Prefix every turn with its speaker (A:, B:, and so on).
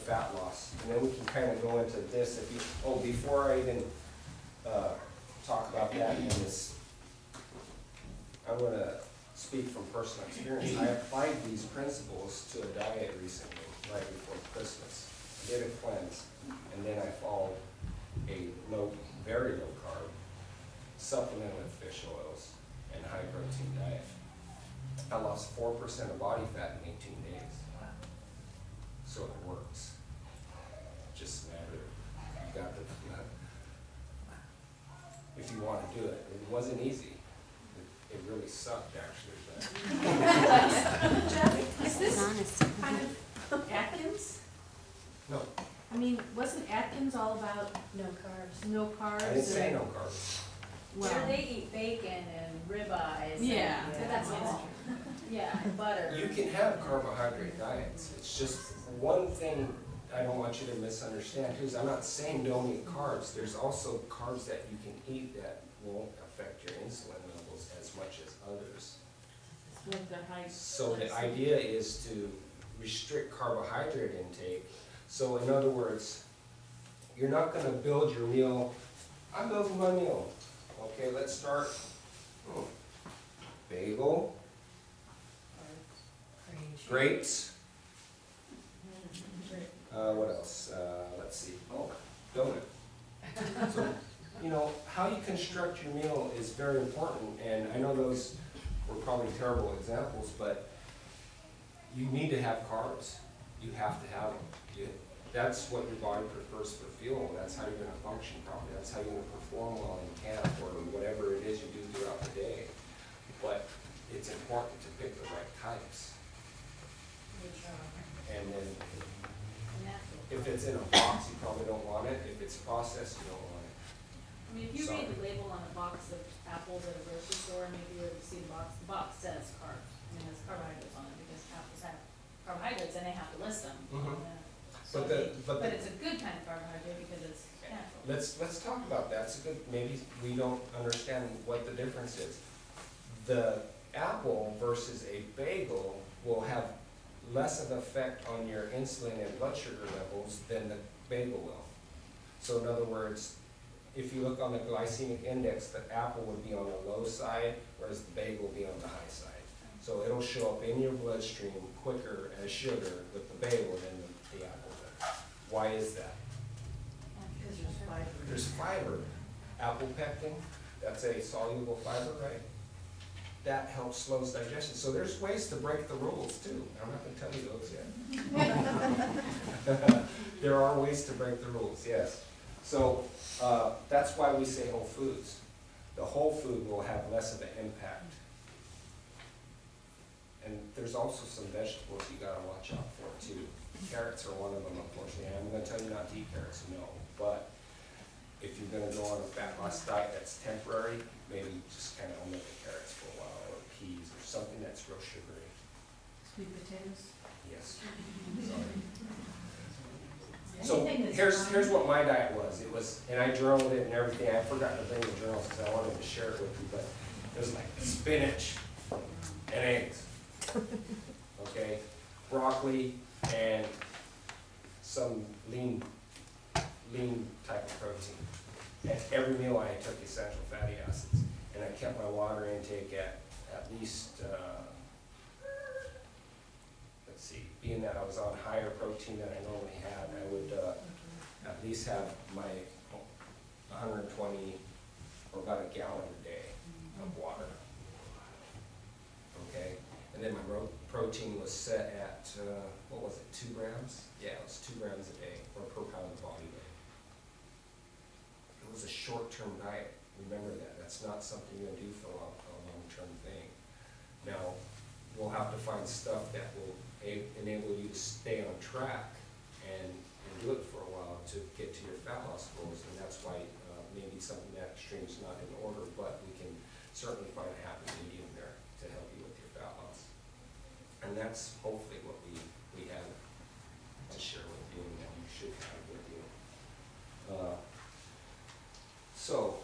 A: fat loss. And then we can kind of go into this. If you, oh, before I even talk about that in this, I'm going to speak from personal experience. I applied these principles to a diet recently, right before Christmas. I did a cleanse, and then I followed a low, very low carb, supplement with fish oils, and high protein diet. I lost 4% of body fat in 18 days. So it works. Just a matter of, you got the, if you want to do it. It wasn't easy. It really sucked, actually.
B: Jeff, is this kind of Atkins?
A: No,
B: I mean, wasn't Atkins all about
C: No carbs.
B: no carbs?
A: I didn't say no carbs.
B: Well,
C: Yeah, they eat bacon and ribeyes.
B: Yeah,
C: and,
B: that's
C: yeah,
B: all.
C: Yeah, and butter.
A: You can have carbohydrate diets. It's just one thing I don't want you to misunderstand, because I'm not saying don't eat carbs. There's also carbs that you can eat that won't affect your insulin levels as much as others.
B: with the high.
A: So the idea is to restrict carbohydrate intake. So in other words, you're not going to build your meal. I'm building my meal. Okay, let's start. Bagel, grapes. What else? Let's see. Oh, donut. So, you know, how you construct your meal is very important, and I know those were probably terrible examples, but you need to have carbs. You have to have them. That's what your body prefers for fuel. That's how you're going to function properly. That's how you're going to perform well in camp or whatever it is you do throughout the day. But it's important to pick the right types. And then if it's in a box, you probably don't want it. If it's processed, you don't want it.
C: I mean, if you read the label on a box of apples at a grocery store, and maybe you were to see the box says carbs. I mean, there's carbohydrates on it because apples have carbohydrates and they have to list them. So but it's a good kind of carbohydrate because it's natural.
A: Let's talk about that. It's a good, maybe we don't understand what the difference is. The apple versus a bagel will have less of an effect on your insulin and blood sugar levels than the bagel will. So in other words, if you look on the glycemic index, the apple would be on the low side, whereas the bagel will be on the high side. So it'll show up in your bloodstream quicker as sugar with the bagel than the apple does. Why is that?
C: Because there's fiber.
A: There's fiber. Apple pectin, that's a soluble fiber, right? That helps slows digestion. So there's ways to break the rules too. I'm not going to tell you those yet. There are ways to break the rules, yes. So that's why we say whole foods. The whole food will have less of an impact. And there's also some vegetables you got to watch out for too. Carrots are one of them, unfortunately. I'm going to tell you not to eat carrots, no. But if you're going to go on a fat loss diet that's temporary, maybe just kind of omit the carrots for a while, or peas, or something that's real sugary.
B: Sweet potatoes?
A: Yes. So here's what my diet was. It was, and I journaled it and everything. I forgot to bring the journals because I wanted to share it with you, but it was like spinach and eggs. Okay? Broccoli and some lean type of protein. At every meal I took essential fatty acids, and I kept my water intake at least, let's see, being that I was on higher protein than I normally had, I would at least have my 120 or about a gallon a day of water. Okay, and then my protein was set at, what was it, 2 grams? Yeah, it was 2 grams a day, or per pound of body weight. It was a short-term diet. Remember that. That's not something you're going to do for a long-term thing. Now, we'll have to find stuff that will enable you to stay on track and do it for a while to get to your fat loss goals. And that's why maybe something that extreme is not in order, but we can certainly find a happy medium there to help you with your fat loss. And that's hopefully what we have to share with you and that you should have with you. So